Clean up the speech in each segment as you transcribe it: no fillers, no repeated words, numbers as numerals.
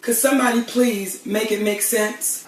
Could somebody please make it make sense?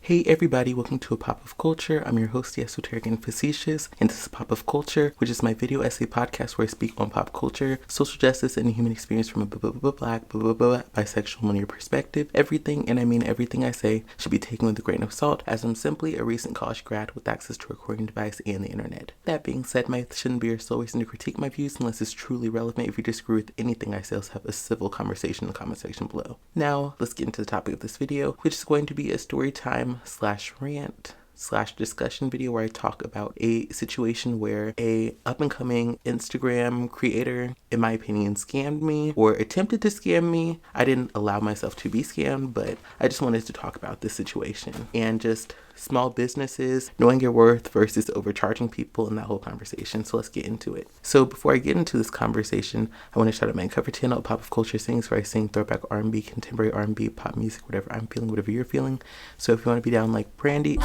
Hey everybody, welcome to A Pop of Culture. I'm your host, Esoteric and Facetious, and this is Pop of Culture, which is my video essay podcast where I speak on pop culture, social justice, and the human experience from a black, bisexual, linear perspective. Everything, and I mean everything I say, should be taken with a grain of salt, as I'm simply a recent college grad with access to a recording device and the internet. That being said, my shouldn't be your sole reason to critique my views unless it's truly relevant. If you disagree with anything I say, let's have a civil conversation in the comment section below. Now, let's get into the topic of this video, which is going to be a story time / rant / discussion video where I talk about a situation where a up-and-coming Instagram creator, in my opinion, scammed me or attempted to scam me. I didn't allow myself to be scammed, but I just wanted to talk about this situation and just small businesses, knowing your worth versus overcharging people and that whole conversation. So let's get into it. So before I get into this conversation, I want to shout out my cover channel, Pop of Culture Sings, where I sing throwback R&B, contemporary R&B, pop music, whatever I'm feeling, whatever you're feeling. So if you want to be down like Brandy,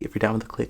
if you're down with the click,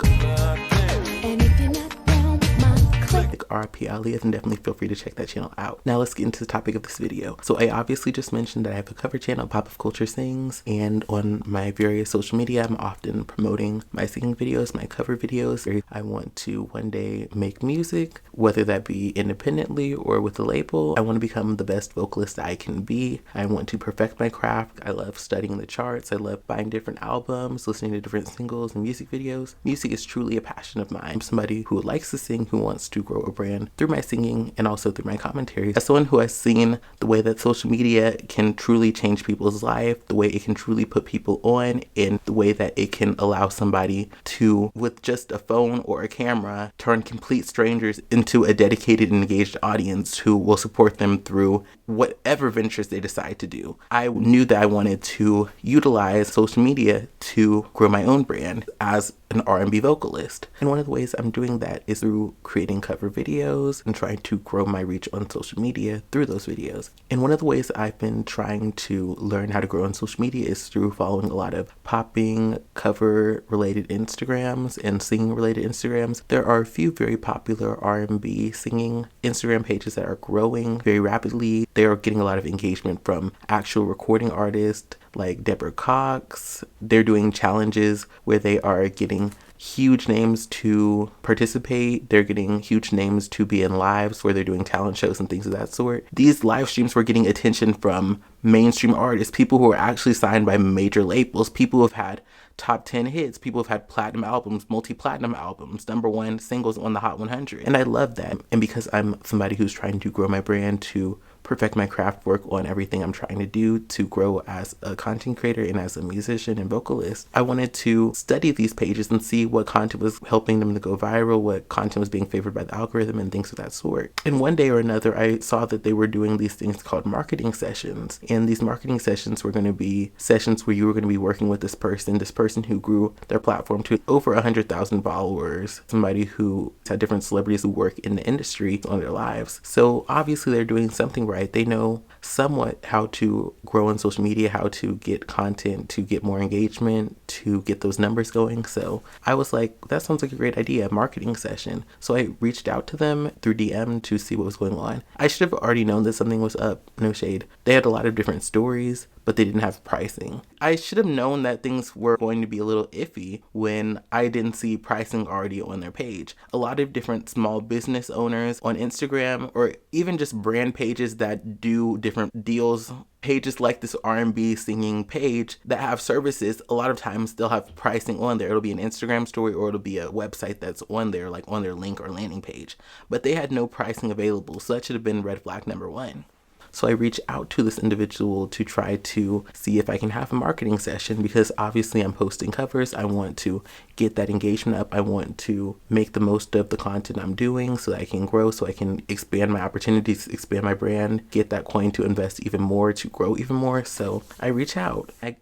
RP Aaliyah, then definitely feel free to check that channel out. Now let's get into the topic of this video. So I obviously just mentioned that I have a cover channel, Pop of Culture Sings, and on my various social media, I'm often promoting my singing videos, my cover videos. I want to one day make music, whether that be independently or with a label. I want to become the best vocalist I can be. I want to perfect my craft. I love studying the charts. I love buying different albums, listening to different singles and music videos. Music is truly a passion of mine. I'm somebody who likes to sing, who wants to grow a brand through my singing and also through my commentary. As someone who has seen the way that social media can truly change people's life, the way it can truly put people on, and the way that it can allow somebody to, with just a phone or a camera, turn complete strangers into a dedicated and engaged audience who will support them through whatever ventures they decide to do. I knew that I wanted to utilize social media to grow my own brand as an R&B vocalist. And one of the ways I'm doing that is through creating cover videos and trying to grow my reach on social media through those videos. And one of the ways I've been trying to learn how to grow on social media is through following a lot of popping cover related Instagrams and singing related Instagrams. There are a few very popular R&B singing Instagram pages that are growing very rapidly. They are getting a lot of engagement from actual recording artists like Deborah Cox. They're doing challenges where they are getting huge names to participate. They're getting huge names to be in lives where they're doing talent shows and things of that sort. These live streams were getting attention from mainstream artists, people who are actually signed by major labels, people who have had top 10 hits, people who've had platinum albums, multi-platinum albums, #1 singles on the Hot 100. And I love that. And because I'm somebody who's trying to grow my brand, to perfect my craft, work on everything I'm trying to do to grow as a content creator and as a musician and vocalist, I wanted to study these pages and see what content was helping them to go viral, what content was being favored by the algorithm and things of that sort. And one day or another, I saw that they were doing these things called marketing sessions. And these marketing sessions were going to be sessions where you were going to be working with this person who grew their platform to over 100,000 followers, somebody who had different celebrities who work in the industry on their lives. So obviously they're doing something right. They know somewhat how to grow on social media, how to get content, to get more engagement, to get those numbers going. So I was like, that sounds like a great idea, a marketing session. So I reached out to them through DM to see what was going on. I should have already known that something was up, no shade. They had a lot of different stories, but they didn't have pricing. I should have known that things were going to be a little iffy when I didn't see pricing already on their page. A lot of different small business owners on Instagram, or even just brand pages that do different deals, pages like this R&B singing page that have services, a lot of times they'll have pricing on there. It'll be an Instagram story or it'll be a website that's on there, like on their link or landing page. But they had no pricing available, so that should have been red flag #1. So I reached out to this individual to try to see if I can have a marketing session, because obviously I'm posting covers. I want to get that engagement up. I want to make the most of the content I'm doing so that I can grow, so I can expand my opportunities, expand my brand, get that coin to invest even more, to grow even more. So I reached out. I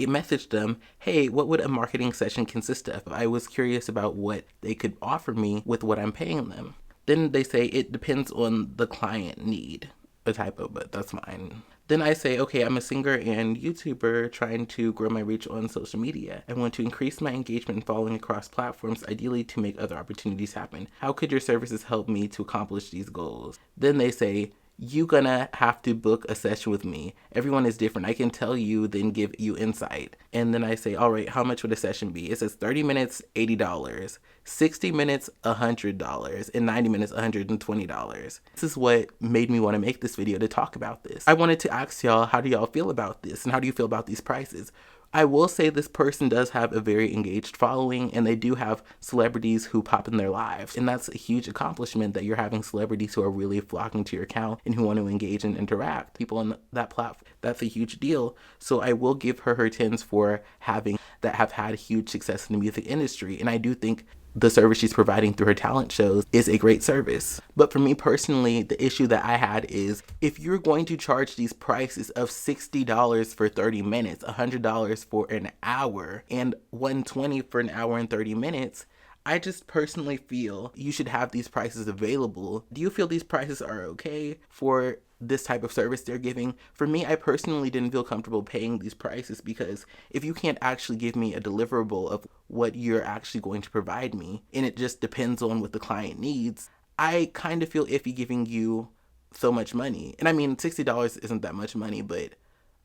messaged them, hey, what would a marketing session consist of? I was curious about what they could offer me with what I'm paying them. Then they say it depends on the client need. A typo, but that's fine. Then I say, okay, I'm a singer and YouTuber trying to grow my reach on social media. I want to increase my engagement and following across platforms, ideally to make other opportunities happen. How could your services help me to accomplish these goals? Then they say, you gonna have to book a session with me. Everyone is different. I can tell you, then give you insight. And then I say, all right, how much would a session be? It says 30 minutes, $80, 60 minutes, $100, and 90 minutes, $120. This is what made me want to make this video, to talk about this. I wanted to ask y'all, how do y'all feel about this? And how do you feel about these prices? I will say this person does have a very engaged following, and they do have celebrities who pop in their lives. And that's a huge accomplishment, that you're having celebrities who are really flocking to your account and who want to engage and interact. People on that platform, that's a huge deal. So I will give her her tens for having that have had huge success in the music industry. And I do think the service she's providing through her talent shows is a great service. But for me personally, the issue that I had is, if you're going to charge these prices of $60 for 30 minutes, $100 for an hour, and $120 for an hour and 30 minutes, I just personally feel you should have these prices available. Do you feel these prices are okay for this type of service they're giving? For me, I personally didn't feel comfortable paying these prices, because if you can't actually give me a deliverable of what you're actually going to provide me, and it just depends on what the client needs, I kind of feel iffy giving you so much money. And I mean, $60 isn't that much money, but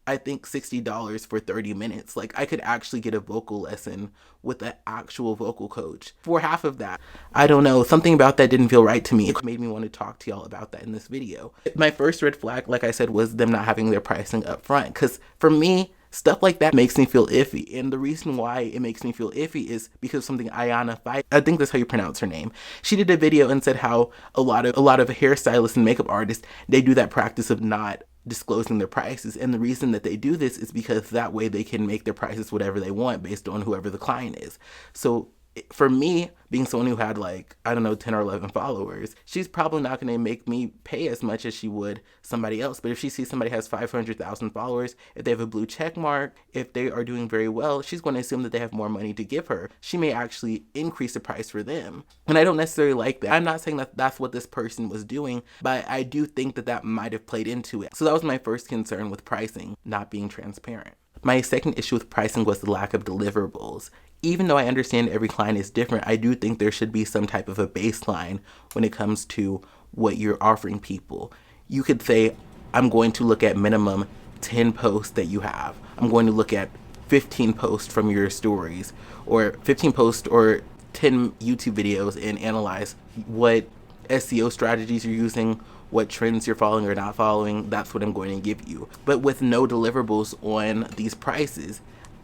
I think $60 for 30 minutes, like I could actually get a vocal lesson with an actual vocal coach for half of that. I don't know, something about that didn't feel right to me. It made me want to talk to y'all about that in this video. My first red flag, like I said, was them not having their pricing up front, because for me, stuff like that makes me feel iffy. And the reason why it makes me feel iffy is because of something 𝐼𝑗𝑎𝑛𝑎, I think that's how you pronounce her name. She did a video and said how a lot of hairstylists and makeup artists, they do that practice of not disclosing their prices. And the reason that they do this is because that way they can make their prices whatever they want based on whoever the client is. So for me, being someone who had, like, I don't know, 10 or 11 followers, she's probably not going to make me pay as much as she would somebody else. But if she sees somebody has 500,000 followers, if they have a blue check mark, if they are doing very well, she's going to assume that they have more money to give her. She may actually increase the price for them. And I don't necessarily like that. I'm not saying that that's what this person was doing, but I do think that that might have played into it. So that was my first concern with pricing, not being transparent. My second issue with pricing was the lack of deliverables. Even though I understand every client is different, I do think there should be some type of a baseline when it comes to what you're offering people. You could say, I'm going to look at minimum 10 posts that you have. I'm going to look at 15 posts from your stories, or 15 posts or 10 YouTube videos, and analyze what SEO strategies you're using, what trends you're following or not following. That's what I'm going to give you. But with no deliverables on these prices,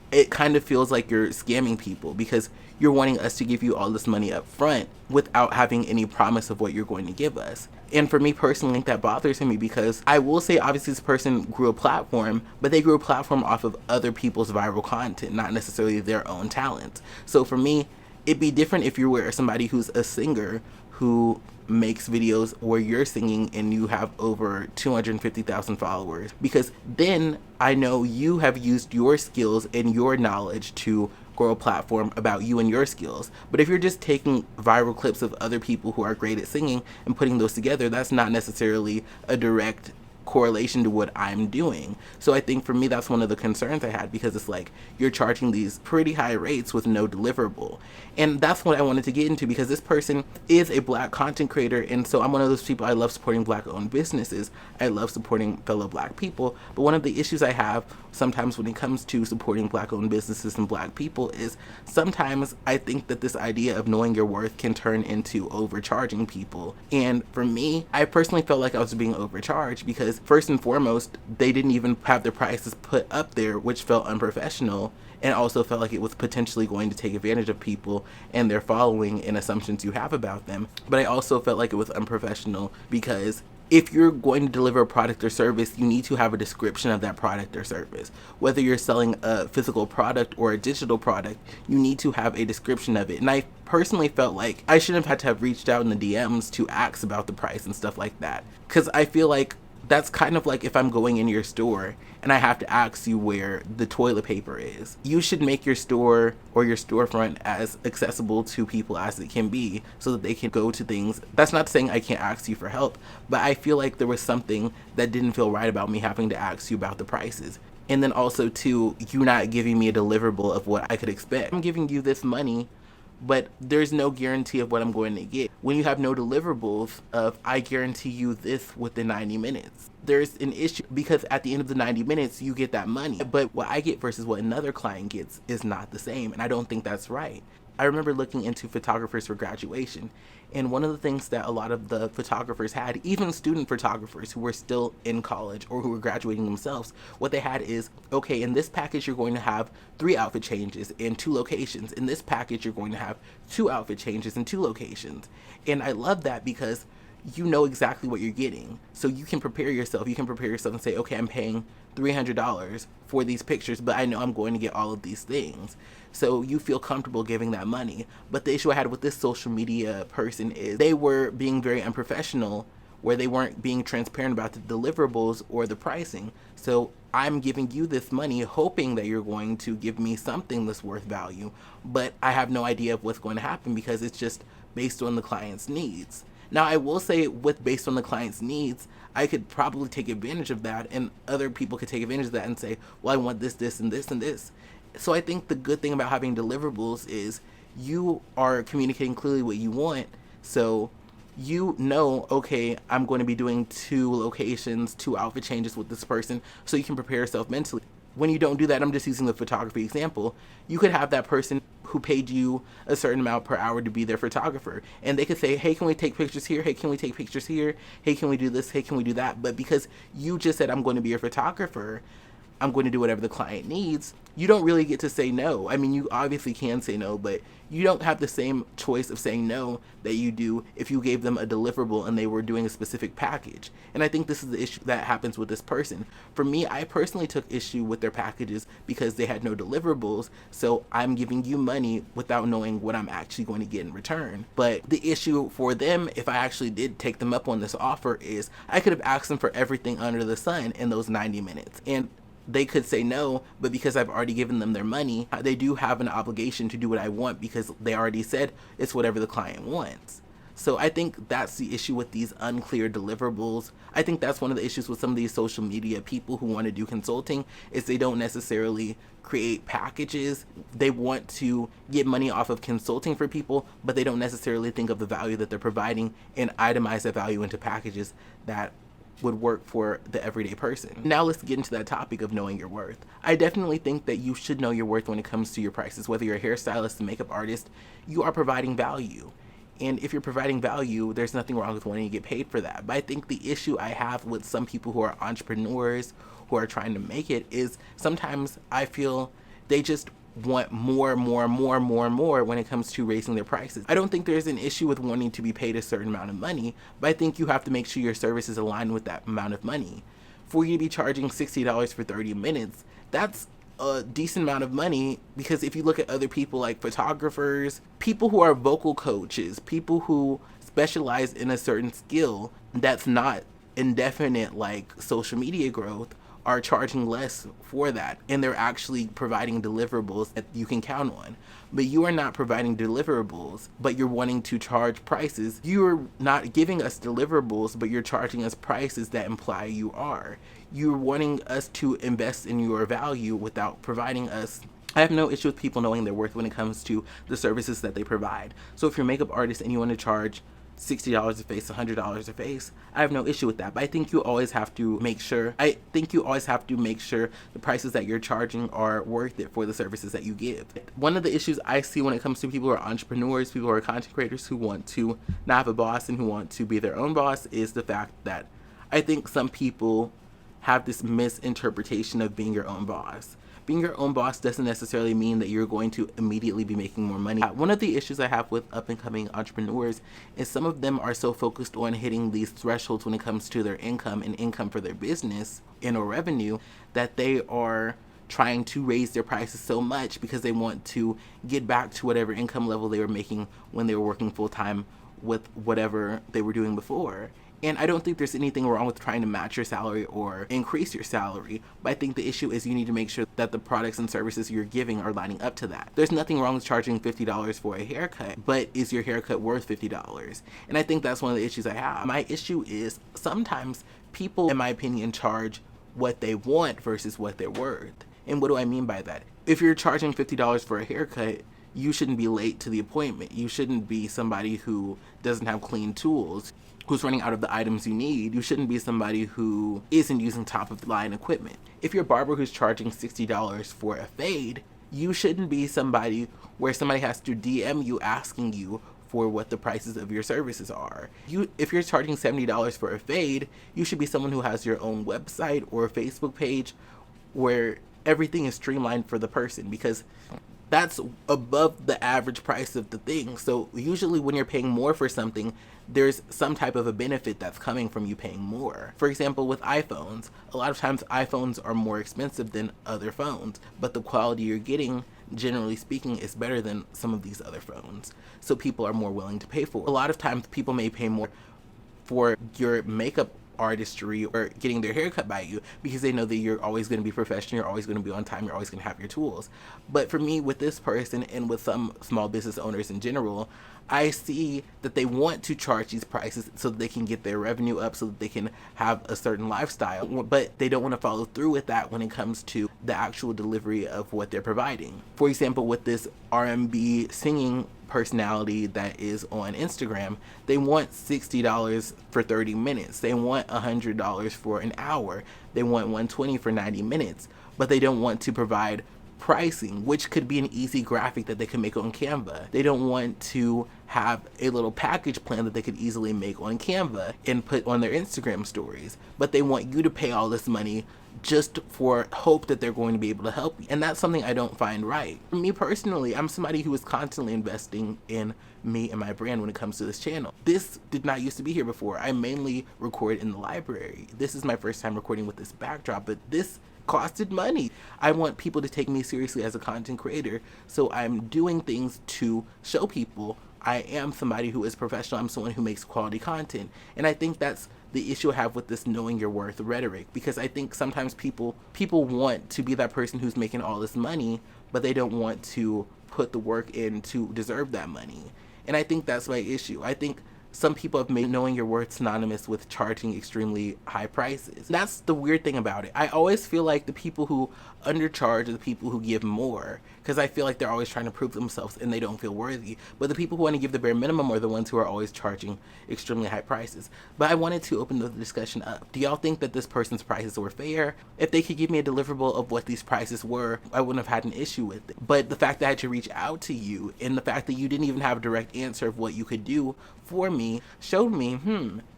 it kind of feels like you're scamming people, because you're wanting us to give you all this money up front without having any promise of what you're going to give us. And for me personally, that bothers me, because I will say, obviously this person grew a platform, but they grew a platform off of other people's viral content, not necessarily their own talent. So for me, it'd be different if you were somebody who's a singer who makes videos where you're singing and you have over 250,000 followers, because then I know you have used your skills and your knowledge to grow a platform about you and your skills. But if you're just taking viral clips of other people who are great at singing and putting those together, that's not necessarily a direct correlation to what I'm doing. So I think for me, that's one of the concerns I had, because it's like you're charging these pretty high rates with no deliverable. And that's what I wanted to get into, because this person is a Black content creator, and so I'm one of those people, I love supporting Black owned businesses. I love supporting fellow Black people. But one of the issues I have sometimes when it comes to supporting Black owned businesses and Black people is sometimes I think that this idea of knowing your worth can turn into overcharging people. And for me, I personally felt like I was being overcharged, because first and foremost, they didn't even have their prices put up there, which felt unprofessional, and also felt like it was potentially going to take advantage of people and their following and assumptions you have about them. But I also felt like it was unprofessional, because if you're going to deliver a product or service, you need to have a description of that product or service. Whether you're selling a physical product or a digital product, you need to have a description of it. And I personally felt like I shouldn't have had to have reached out in the DMs to ask about the price and stuff like that, because I feel like That's kind of like if I'm going in your store and I have to ask you where the toilet paper is. You should make your store or your storefront as accessible to people as it can be so that they can go to things. That's not saying I can't ask you for help, but I feel like there was something that didn't feel right about me having to ask you about the prices. And then also too, you not giving me a deliverable of what I could expect. I'm giving you this money, but there's no guarantee of what I'm going to get. When you have no deliverables of, I guarantee you this within 90 minutes, there's an issue, because at the end of the 90 minutes, you get that money. But what I get versus what another client gets is not the same, and I don't think that's right. I remember looking into photographers for graduation, and one of the things that a lot of the photographers had, even student photographers who were still in college or who were graduating themselves, what they had is, okay, in this package you're going to have 3 outfit changes in 2 locations. In this package you're going to have 2 outfit changes in 2 locations. And I love that because you know exactly what you're getting. So you can prepare yourself. You can prepare yourself and say, okay, I'm paying $300 for these pictures, but I know I'm going to get all of these things. So you feel comfortable giving that money. But the issue I had with this social media person is they were being very unprofessional, where they weren't being transparent about the deliverables or the pricing. So I'm giving you this money hoping that you're going to give me something that's worth value, but I have no idea of what's going to happen because it's just based on the client's needs. Now, I will say with based on the client's needs, I could probably take advantage of that, and other people could take advantage of that and say, well, I want this, this, and this, and this. So I think the good thing about having deliverables is you are communicating clearly what you want. So you know, okay, I'm going to be doing 2 locations, 2 outfit changes with this person, so you can prepare yourself mentally. When you don't do that, I'm just using the photography example, you could have that person who paid you a certain amount per hour to be their photographer, and they could say, hey, can we take pictures here? Hey, can we take pictures here? Hey, can we do this? Hey, can we do that? But because you just said, I'm going to be your photographer, I'm going to do whatever the client needs, you don't really get to say no. I mean, you obviously can say no, but you don't have the same choice of saying no that you do if you gave them a deliverable and they were doing a specific package. And I think this is the issue that happens with this person. For me, I personally took issue with their packages because they had no deliverables, so I'm giving you money without knowing what I'm actually going to get in return. But the issue for them, if I actually did take them up on this offer, is I could have asked them for everything under the sun in those 90 minutes. And they could say no, but because I've already given them their money, they do have an obligation to do what I want because they already said it's whatever the client wants. So I think that's the issue with these unclear deliverables. I think that's one of the issues with some of these social media people who want to do consulting, is they don't necessarily create packages. They want to get money off of consulting for people, but they don't necessarily think of the value that they're providing and itemize that value into packages that would work for the everyday person. Now let's get into that topic of knowing your worth. I definitely think that you should know your worth when it comes to your prices. Whether you're a hairstylist, a makeup artist, you are providing value. And if you're providing value, there's nothing wrong with wanting to get paid for that. But I think the issue I have with some people who are entrepreneurs, who are trying to make it, is sometimes I feel they just want more when it comes to raising their prices. I don't think there's an issue with wanting to be paid a certain amount of money, but I think you have to make sure your service is aligned with that amount of money. For you to be charging $60 for 30 minutes, that's a decent amount of money, because if you look at other people like photographers, people who are vocal coaches, people who specialize in a certain skill that's not indefinite like social media growth, are charging less for that, and they're actually providing deliverables that you can count on. But you are not providing deliverables, but you're wanting to charge prices. You're not giving us deliverables, but you're charging us prices that imply you are. You're wanting us to invest in your value without providing us. I have no issue with people knowing their worth when it comes to the services that they provide. So if you're a makeup artist and you want to charge $60 a face, $100 a face, I have no issue with that. But I think you always have to make sure, the prices that you're charging are worth it for the services that you give. One of the issues I see when it comes to people who are entrepreneurs, people who are content creators who want to not have a boss and who want to be their own boss, is the fact that I think some people have this misinterpretation of being your own boss. Being your own boss doesn't necessarily mean that you're going to immediately be making more money. One of the issues I have with up-and-coming entrepreneurs is some of them are so focused on hitting these thresholds when it comes to their income and income for their business and or revenue, that they are trying to raise their prices so much because they want to get back to whatever income level they were making when they were working full-time with whatever they were doing before. And I don't think there's anything wrong with trying to match your salary or increase your salary, but I think the issue is you need to make sure that the products and services you're giving are lining up to that. There's nothing wrong with charging $50 for a haircut, but is your haircut worth $50? And I think that's one of the issues I have. My issue is sometimes people, in my opinion, charge what they want versus what they're worth. And what do I mean by that? If you're charging $50 for a haircut, you shouldn't be late to the appointment. You shouldn't be somebody who doesn't have clean tools, who's running out of the items you need. You shouldn't be somebody who isn't using top of the line equipment. If you're a barber who's charging $60 for a fade, you shouldn't be somebody where somebody has to DM you asking you for what the prices of your services are. If you're charging $70 for a fade, you should be someone who has your own website or Facebook page where everything is streamlined for the person, because that's above the average price of the thing. So usually when you're paying more for something, there's some type of a benefit that's coming from you paying more. For example, with iPhones, a lot of times iPhones are more expensive than other phones, but the quality you're getting, generally speaking, is better than some of these other phones. So people are more willing to pay for it. A lot of times people may pay more for your makeup artistry or getting their hair cut by you because they know that you're always going to be professional, you're always going to be on time, you're always going to have your tools. But for me, with this person and with some small business owners in general, I see that they want to charge these prices so that they can get their revenue up, so that they can have a certain lifestyle, but they don't want to follow through with that when it comes to the actual delivery of what they're providing. For example, with this R&B singing personality that is on Instagram, they want $60 for 30 minutes. They want $100 for an hour. They want $120 for 90 minutes, but they don't want to provide pricing, which could be an easy graphic that they can make on Canva. They don't want to have a little package plan that they could easily make on Canva and put on their Instagram stories, but they want you to pay all this money just for hope that they're going to be able to help you. And that's something I don't find right. For me personally, I'm somebody who is constantly investing in me and my brand when it comes to this channel. This did not used to be here before. I mainly record in the library. This is my first time recording with this backdrop, but this costed money. I want people to take me seriously as a content creator, so I'm doing things to show people I am somebody who is professional. I'm someone who makes quality content. And I think that's the issue I have with this knowing your worth rhetoric, because I think sometimes people want to be that person who's making all this money, but they don't want to put the work in to deserve that money. And I think that's my issue. I think some people have made knowing your worth synonymous with charging extremely high prices. That's the weird thing about it. I always feel like the people who undercharge are the people who give more, because I feel like they're always trying to prove themselves and they don't feel worthy. But the people who want to give the bare minimum are the ones who are always charging extremely high prices. But I wanted to open the discussion up. Do y'all think that this person's prices were fair? If they could give me a deliverable of what these prices were, I wouldn't have had an issue with it. But the fact that I had to reach out to you, and the fact that you didn't even have a direct answer of what you could do for me, showed me,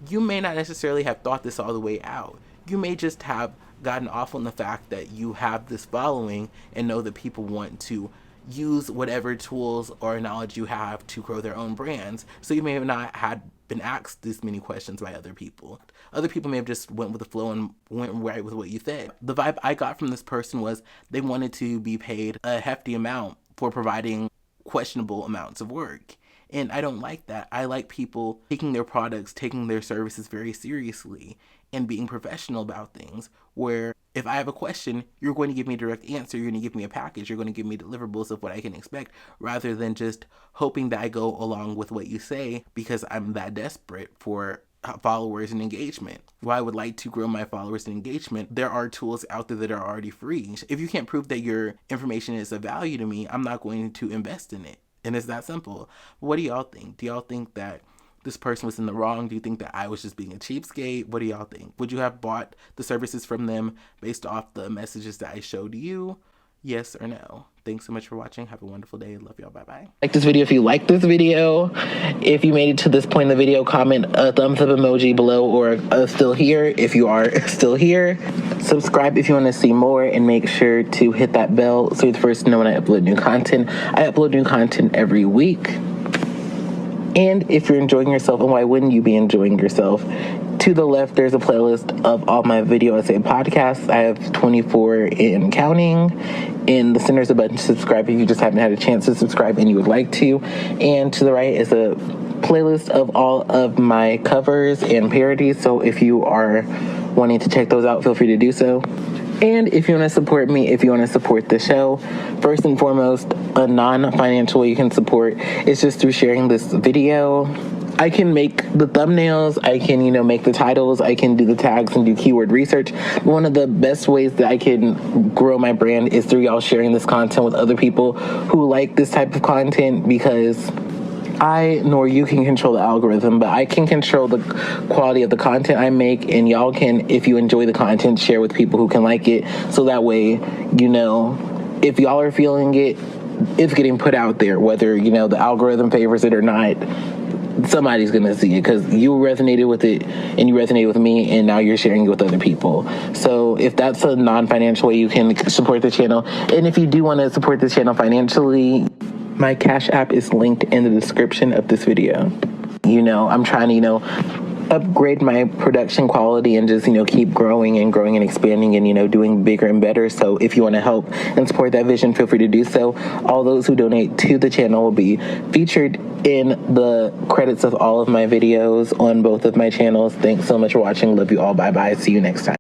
you may not necessarily have thought this all the way out. You may just have gotten off on the fact that you have this following and know that people want to use whatever tools or knowledge you have to grow their own brands. So you may have not had been asked this many questions by other people. Other people may have just went with the flow and went right with what you said. The vibe I got from this person was they wanted to be paid a hefty amount for providing questionable amounts of work. And I don't like that. I like people taking their products, taking their services very seriously, and being professional about things, where if I have a question, you're going to give me a direct answer, you're going to give me a package, you're going to give me deliverables of what I can expect, rather than just hoping that I go along with what you say because I'm that desperate for followers and engagement. While I would like to grow my followers and engagement, there are tools out there that are already free. If you can't prove that your information is of value to me, I'm not going to invest in it. And it's that simple. What do y'all think? Do y'all think that this person was in the wrong? Do you think that I was just being a cheapskate? What do y'all think? Would you have bought the services from them based off the messages that I showed you? Yes or no? Thanks so much for watching. Have a wonderful day. Love y'all. Bye-bye. Like this video if you like this video. If you made it to this point in the video, comment a thumbs up emoji below, or still here if you are still here. Subscribe if you want to see more, and make sure to hit that bell so you're the first to know when I upload new content. I upload new content every week. And if you're enjoying yourself, and why wouldn't you be enjoying yourself? To the left, there's a playlist of all my video essay podcasts. I have 24 and counting. In the center is a button to subscribe if you just haven't had a chance to subscribe and you would like to. And to the right is a playlist of all of my covers and parodies, so if you are wanting to check those out, feel free to do so. And if you want to support me, if you want to support the show, first and foremost, a non-financial way you can support is just through sharing this video. I can make the thumbnails, I can, make the titles, I can do the tags and do keyword research. One of the best ways that I can grow my brand is through y'all sharing this content with other people who like this type of content, because I nor you can control the algorithm, but I can control the quality of the content I make, and y'all can, if you enjoy the content, share with people who can like it, so that way, if y'all are feeling it, it's getting put out there, whether, the algorithm favors it or not. Somebody's gonna see it because you resonated with it and you resonated with me, and now you're sharing it with other people. So if that's a non-financial way you can support the channel, and if you do want to support the channel financially, my Cash App is linked in the description of this video. I'm trying to, upgrade my production quality and just, keep growing and expanding and, doing bigger and better. So if you want to help and support that vision, feel free to do so. All those who donate to the channel will be featured in the credits of all of my videos on both of my channels. Thanks so much for watching. Love you all. Bye-bye. See you next time.